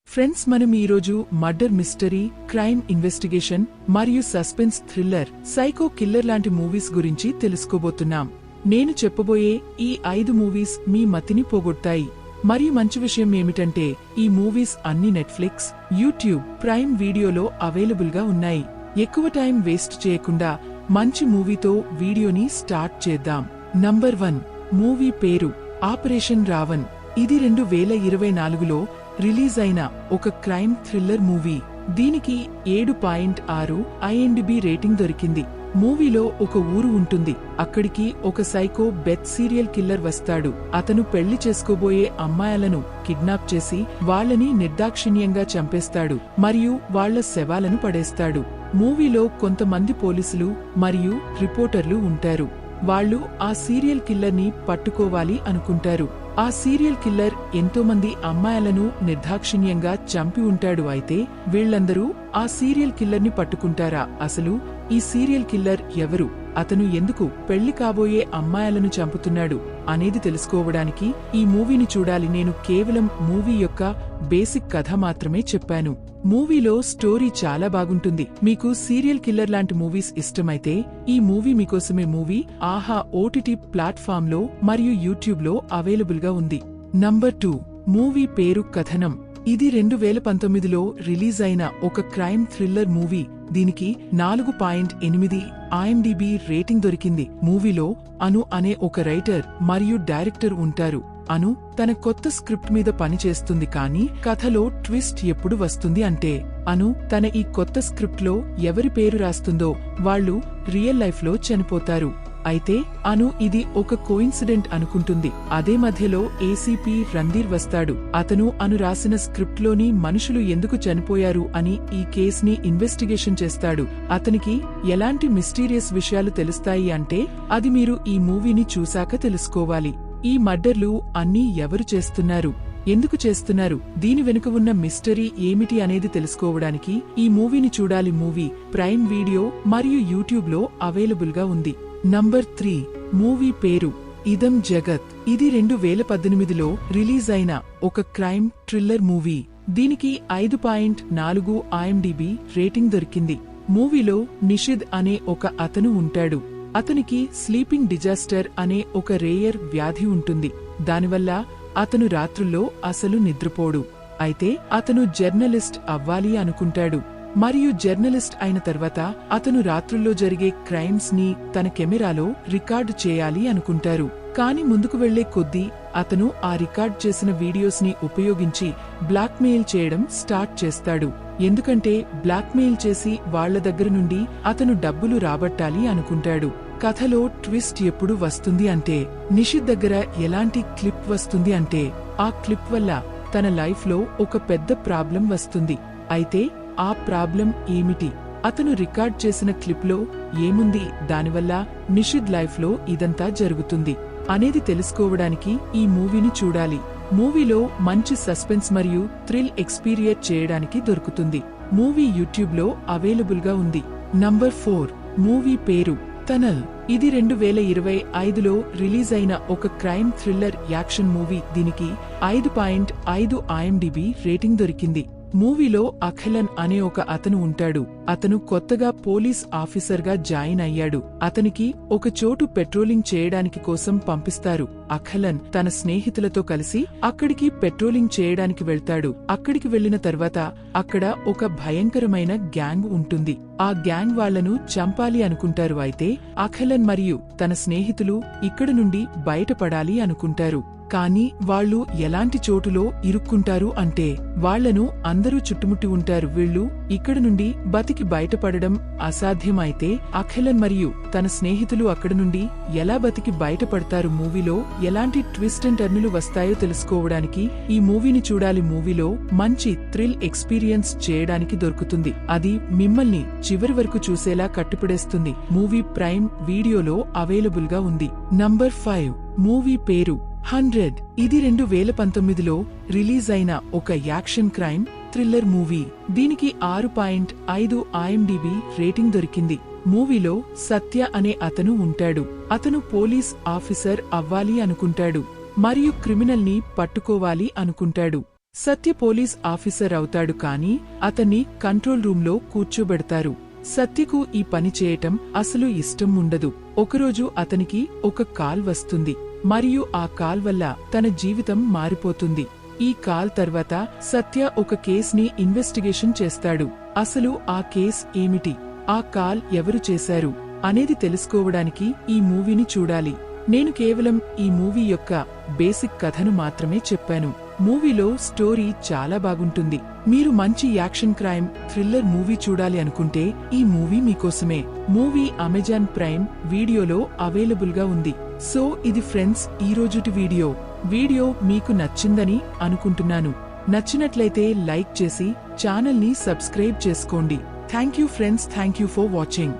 Friends, మనం ఈరోజు murder mystery, crime investigation మరియు సస్పెన్స్ థ్రిల్లర్, సైకో కిల్లర్ లాంటి మూవీస్ గురించి తెలుసుకోబోతున్నాం. నేను చెప్పబోయే ఈ 5 మూవీస్ మీ మతిని పోగొడతాయి. మరియు మంచి విషయం ఏమిటంటే ఈ మూవీస్ అన్ని నెట్ఫ్లిక్స్, యూట్యూబ్, ప్రైమ్ వీడియోలో అవైలబుల్ గా ఉన్నాయి. ఎక్కువ టైం వేస్ట్ చేయకుండా మంచి మూవీతో వీడియోని స్టార్ట్ చేద్దాం. నంబర్ 1 మూవీ పేరు ఆపరేషన్ రావణ్. ఇది 2024లో రిలీజ్ అయిన ఒక క్రైమ్ థ్రిల్లర్ మూవీ. దీనికి 7.6 IMDb రేటింగ్ దొరికింది. మూవీలో ఒక ఊరు ఉంటుంది. అక్కడికి ఒక సైకో బెత్ సీరియల్ కిల్లర్ వస్తాడు. అతను పెళ్లి చేసుకోబోయే అమ్మాయిలను కిడ్నాప్ చేసి వాళ్లని నిర్దాక్షిణ్యంగా చంపేస్తాడు మరియు వాళ్ల శవాలను పడేస్తాడు. మూవీలో కొంతమంది పోలీసులు మరియు రిపోర్టర్లు ఉంటారు. వాళ్ళు ఆ సీరియల్ కిల్లర్ని పట్టుకోవాలి అనుకుంటారు. ఆ సీరియల్ కిల్లర్ ఎంతోమంది అమ్మాయిలను నిర్దాక్షిణ్యంగా చంపి ఉంటాడు. అయితే వీళ్లందరూ ఆ సీరియల్ కిల్లర్ని పట్టుకుంటారా? అసలు ఈ సీరియల్ కిల్లర్ ఎవరు? అతను ఎందుకు పెళ్లి కాబోయే అమ్మాయిలను చంపుతున్నాడు అనేది తెలుసుకోవడానికి ఈ మూవీని చూడాలి. నేను కేవలం మూవీ యొక్క బేసిక్ కథ మాత్రమే చెప్పాను. మూవీలో స్టోరీ చాలా బాగుంటుంది. మీకు సీరియల్ కిల్లర్ లాంటి మూవీస్ ఇష్టమైతే ఈ మూవీ మీకోసమే. మూవీ ఆహా OTT ప్లాట్ఫామ్ లో మరియు యూట్యూబ్ లో అవైలబుల్ గా ఉంది. నంబర్ 2 మూవీ పేరు కథనం. ఇది 2019లో రిలీజ్ అయిన ఒక క్రైమ్ థ్రిల్లర్ మూవీ. దీనికి 4.8 IMDb రేటింగ్ దొరికింది. మూవీలో అను అనే ఒక రైటర్ మరియు డైరెక్టర్ ఉంటారు. అను తన కొత్త స్క్రిప్ట్ మీద పనిచేస్తుంది. కానీ కథలో ట్విస్ట్ ఎప్పుడు వస్తుంది అంటే అను తన ఈ కొత్త స్క్రిప్ట్ లో ఎవరి పేరు రాస్తుందో వాళ్ళు రియల్ లైఫ్ లో చనిపోతారు. అయితే అను ఇది ఒక కోయిన్సిడెంట్ అనుకుంటుంది. అదే మధ్యలో ACP రణ్ధీర్ వస్తాడు. అతను అను రాసిన స్క్రిప్ట్ లోని మనుషులు ఎందుకు చనిపోయారు అని ఈ కేసుని ఇన్వెస్టిగేషన్ చేస్తాడు. అతనికి ఎలాంటి మిస్టీరియస్ విషయాలు తెలుస్తాయి అంటే అది మీరు ఈ మూవీని చూశాక తెలుసుకోవాలి. ఈ మర్డర్లు అన్నీ ఎవరు చేస్తున్నారు, ఎందుకు చేస్తున్నారు, దీని వెనుక ఉన్న మిస్టరీ ఏమిటి అనేది తెలుసుకోవడానికి ఈ మూవీని చూడాలి. మూవీ ప్రైమ్ వీడియో మరియు యూట్యూబ్ లో అవైలబుల్ గా ఉంది. నంబర్ 3 మూవీ పేరు ఇదం జగత్. ఇది 2018లో రిలీజ్ అయిన ఒక క్రైమ్ థ్రిల్లర్ మూవీ. దీనికి 5.4 IMDb రేటింగ్ దొరికింది. మూవీలో నిషిద్ అనే ఒక అతను ఉంటాడు. అతనికి స్లీపింగ్ డిజాస్టర్ అనే ఒక రేయర్ వ్యాధి ఉంటుంది. దానివల్ల అతను రాత్రుల్లో అసలు నిద్రపోడు. అయితే అతను జర్నలిస్ట్ అవ్వాలి అనుకుంటాడు. మరియు జర్నలిస్ట్ అయిన తర్వాత అతను రాత్రుల్లో జరిగే క్రైమ్స్ ని తన కెమెరాలో రికార్డు చేయాలి అనుకుంటారు. కాని ముందుకు వెళ్లే కొద్దీ అతను ఆ రికార్డ్ చేసిన వీడియోస్ ని ఉపయోగించి బ్లాక్మెయిల్ చేయడం స్టార్ట్ చేస్తాడు. ఎందుకంటే బ్లాక్మెయిల్ చేసి వాళ్ల దగ్గర నుండి అతను డబ్బులు రాబట్టాలి అనుకుంటాడు. కథలో ట్విస్ట్ ఎప్పుడు వస్తుంది అంటే నిషిద్ దగ్గర ఎలాంటి క్లిప్ వస్తుంది అంటే ఆ క్లిప్ వల్ల తన లైఫ్ లో ఒక పెద్ద ప్రాబ్లం వస్తుంది. అయితే ఆ ప్రాబ్లం ఏమిటి, అతను రికార్డ్ చేసిన క్లిప్ లో ఏముంది, దానివల్ల నిషిద్ లైఫ్ లో ఇదంతా జరుగుతుంది అనేది తెలుసుకోవడానికి ఈ మూవీని చూడాలి. మూవీలో మంచి సస్పెన్స్ మరియు థ్రిల్ ఎక్స్పీరియన్స్ చేయడానికి దొరుకుతుంది. మూవీ యూట్యూబ్ లో అవైలబుల్ గా ఉంది. నంబర్ 4 మూవీ పేరు టనల్. ఇది 2025లో రిలీజ్ అయిన ఒక క్రైమ్ థ్రిల్లర్ యాక్షన్ మూవీ. దీనికి 5.5 IMDb రేటింగ్ దొరికింది. మూవీలో అఖిలన్ అనే ఒక అతను ఉంటాడు. అతను కొత్తగా పోలీస్ ఆఫీసర్ గా జాయిన్ అయ్యాడు. అతనికి ఒక చోటు పెట్రోలింగ్ చేయడానికి కోసం పంపిస్తారు. అఖిలన్ తన స్నేహితులతో కలిసి అక్కడికి పెట్రోలింగ్ చేయడానికి వెళ్తాడు. అక్కడికి వెళ్లిన తర్వాత అక్కడ ఒక భయంకరమైన గ్యాంగ్ ఉంటుంది. ఆ గ్యాంగ్ వాళ్లను చంపాలి అనుకుంటారు. అయితే అఖిలన్ మరియు తన స్నేహితులు ఇక్కడి నుండి బయటపడాలి అనుకుంటారు. కానీ వాళ్ళు ఎలాంటి చోటులో ఇరుక్కుంటారు అంటే వాళ్లను అందరూ చుట్టుముట్టి ఉంటారు. వీళ్లు ఇక్కడ నుండి బతికి బయటపడడం అసాధ్యం. అయితే అఖిలన్ మరియు తన స్నేహితులు అక్కడ నుండి ఎలా బతికి బయటపడతారు, మూవీలో ఎలాంటి ట్విస్ట్ అండ్ టర్నులు వస్తాయో తెలుసుకోవడానికి ఈ మూవీని చూడాలి. మూవీలో మంచి థ్రిల్ ఎక్స్పీరియన్స్ చేయడానికి దొరుకుతుంది. అది మిమ్మల్ని చివరి వరకు చూసేలా కట్టిపడేస్తుంది. మూవీ ప్రైమ్ వీడియోలో అవైలబుల్ గా ఉంది. నంబర్ 5 మూవీ పేరు 100. ఇది 2019లో రిలీజ్ అయిన ఒక యాక్షన్ క్రైమ్ థ్రిల్లర్ మూవీ. దీనికి 6.5 IMDb రేటింగ్ దొరికింది. మూవీలో సత్య అనే అతను ఉంటాడు. అతను పోలీస్ ఆఫీసర్ అవ్వాలి అనుకుంటాడు. మరియు క్రిమినల్ని పట్టుకోవాలి అనుకుంటాడు. సత్య పోలీస్ ఆఫీసర్ అవుతాడు కానీ అతన్ని కంట్రోల్ రూంలో కూర్చోబెడతారు. సత్యకు ఈ పని చేయటం అసలు ఇష్టం ఉండదు. ఒకరోజు అతనికి ఒక కాల్ వస్తుంది మరియు ఆ కాల్ వల్ల తన జీవితం మారిపోతుంది. ఈ కాల్ తర్వాత సత్య ఒక కేస్ని ఇన్వెస్టిగేషన్ చేస్తాడు. అసలు ఆ కేస్ ఏమిటి, ఆ కాల్ ఎవరు చేశారు అనేది తెలుసుకోవడానికి ఈ మూవీని చూడాలి. నేను కేవలం ఈ మూవీ యొక్క బేసిక్ కథను మాత్రమే చెప్పాను. మూవీలో స్టోరీ చాలా బాగుంటుంది. మీరు మంచి యాక్షన్ క్రైమ్ థ్రిల్లర్ మూవీ చూడాలి అనుకుంటే ఈ మూవీ మీకోసమే. మూవీ అమెజాన్ ప్రైమ్ వీడియోలో అవైలబుల్ గా ఉంది. సో ఇది ఫ్రెండ్స్ ఈ రోజుటి వీడియో మీకు నచ్చిందని అనుకుంటున్నాను. నచ్చినట్లయితే లైక్ చేసి ఛానల్ ని సబ్స్క్రైబ్ చేసుకోండి. Thank you friends, thank you for watching.